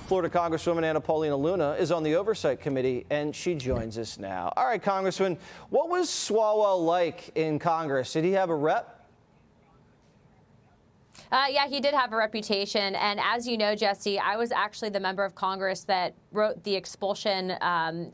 Florida Congresswoman Paulina Luna is on the Oversight Committee, and she joins us now. All right, Congressman, what was Swalwell like in Congress? Did he have a rep? Yeah, he did have a reputation. And as you know, Jesse, I was actually the member of Congress that wrote the expulsion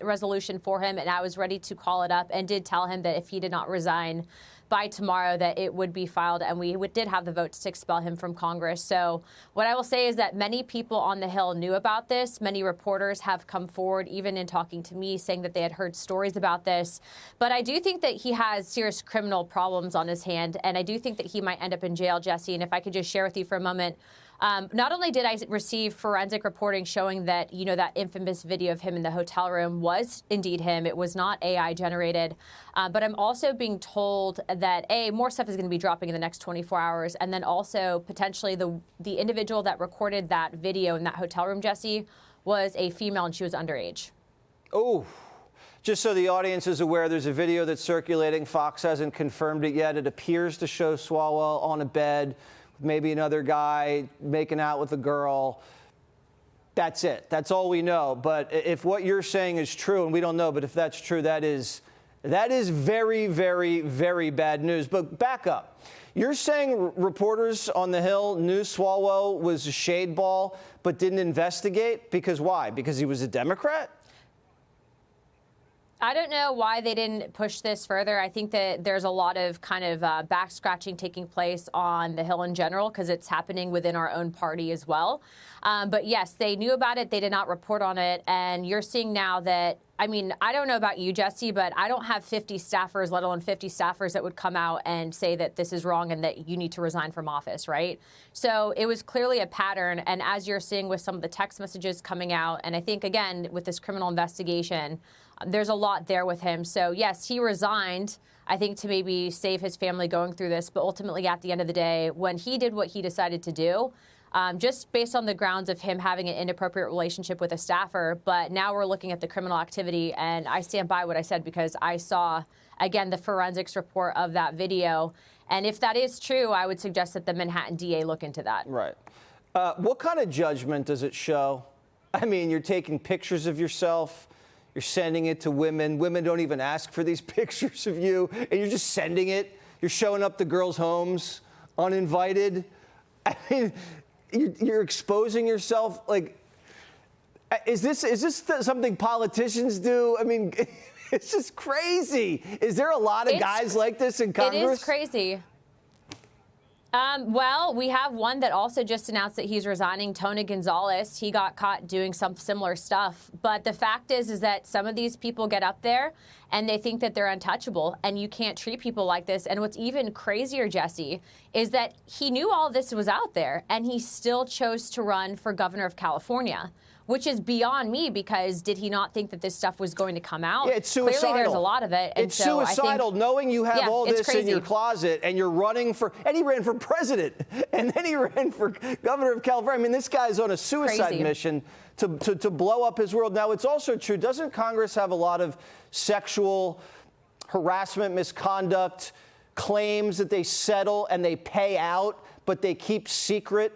resolution for him, and I was ready to call it up and did tell him that if he did not resign by tomorrow that it would be filed, and we did have the votes to expel him from Congress. So what I will say is that many people on the Hill knew about this. Many reporters have come forward, even in talking to me, saying that they had heard stories about this. But I do think that he has serious criminal problems on his hand, and I do think that he might end up in jail, Jesse. And if I could just share with you for a moment, not only did I receive forensic reporting showing that, you know, that infamous video of him in the hotel room was indeed him, it was not AI generated, but I'm also being told that, more stuff is going to be dropping in the next 24 hours, and then also potentially the individual that recorded that video in that hotel room, Jesse, was a female and she was underage. Oh, just so the audience is aware, there's a video that's circulating. Fox hasn't confirmed it yet. It appears to show Swalwell on a bed, maybe another guy making out with a girl. That's it. That's all we know. But if what you're saying is true, and we don't know, but if that's true, that is very, very, very bad news. But back up. You're saying reporters on the Hill knew Swalwell was a shade ball but didn't investigate? Because why? Because he was a Democrat? I don't know why they didn't push this further. I think that there's a lot of kind of back scratching taking place on the Hill in general because it's happening within our own party as well. But yes, they knew about it. They did not report on it. And you're seeing now that, I mean, I don't know about you, Jesse, but I don't have 50 staffers, let alone 50 staffers that would come out and say that this is wrong and that you need to resign from office, right? So it was clearly a pattern. And as you're seeing with some of the text messages coming out, and I think, again, with this criminal investigation, there's a lot there with him. So, yes, he resigned, I think, to maybe save his family going through this. But ultimately, at the end of the day, when he did what he decided to do, just based on the grounds of him having an inappropriate relationship with a staffer. But now we're looking at the criminal activity. And I stand by what I said because I saw, again, the forensics report of that video. And if that is true, I would suggest that the Manhattan DA look into that. Right. What kind of judgment does it show? I mean, you're taking pictures of yourself. You're sending it to women. Women don't even ask for these pictures of you, and you're just sending it. You're showing up to girls' homes uninvited. I mean, you're exposing yourself. Like, is this something politicians do? I mean, it's just crazy. Is there a lot of guys like this in Congress? It is crazy. Well, we have one that also just announced that he's resigning, Tony Gonzalez. He got caught doing some similar stuff. But the fact is that some of these people get up there and they think that they're untouchable, and you can't treat people like this. And what's even crazier, Jesse, is that he knew all this was out there and he still chose to run for governor of California, which is beyond me, because did he not think that this stuff was going to come out? Yeah, it's suicidal. Clearly there's a lot of it. And it's suicidal, knowing you have all this crazy in your closet and you're running for, and he ran for president, and then he ran for governor of California. I mean, this guy's on a suicide mission to blow up his world. Now, it's also true, doesn't Congress have a lot of sexual harassment, misconduct claims that they settle and they pay out, but they keep secret?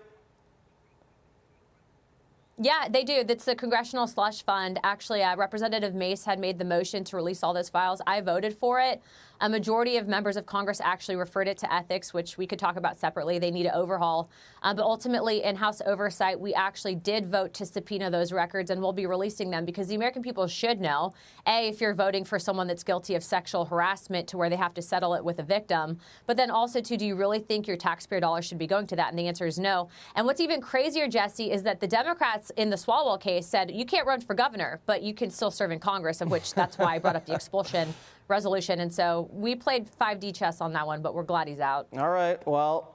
Yeah, they do. That's the Congressional Slush Fund. Actually, Representative Mace had made the motion to release all those files. I voted for it. A majority of members of Congress actually referred it to ethics, which we could talk about separately. They need an overhaul. But ultimately, in House Oversight, we actually did vote to subpoena those records, and we'll be releasing them because the American people should know, A, if you're voting for someone that's guilty of sexual harassment to where they have to settle it with a victim, but then also, too, do you really think your taxpayer dollars should be going to that? And the answer is no. And what's even crazier, Jesse, is that the Democrats in the Swalwell case said you can't run for governor, but you can still serve in Congress, of which that's why I brought up the expulsion resolution. And so we played 5D chess on that one, but we're glad he's out. All right. Well,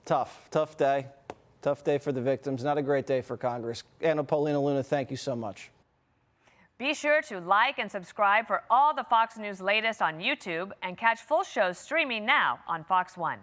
tough day. Tough day for the victims. Not a great day for Congress. Paulina Luna, thank you so much. Be sure to like and subscribe for all the Fox News latest on YouTube, and catch full shows streaming now on Fox One.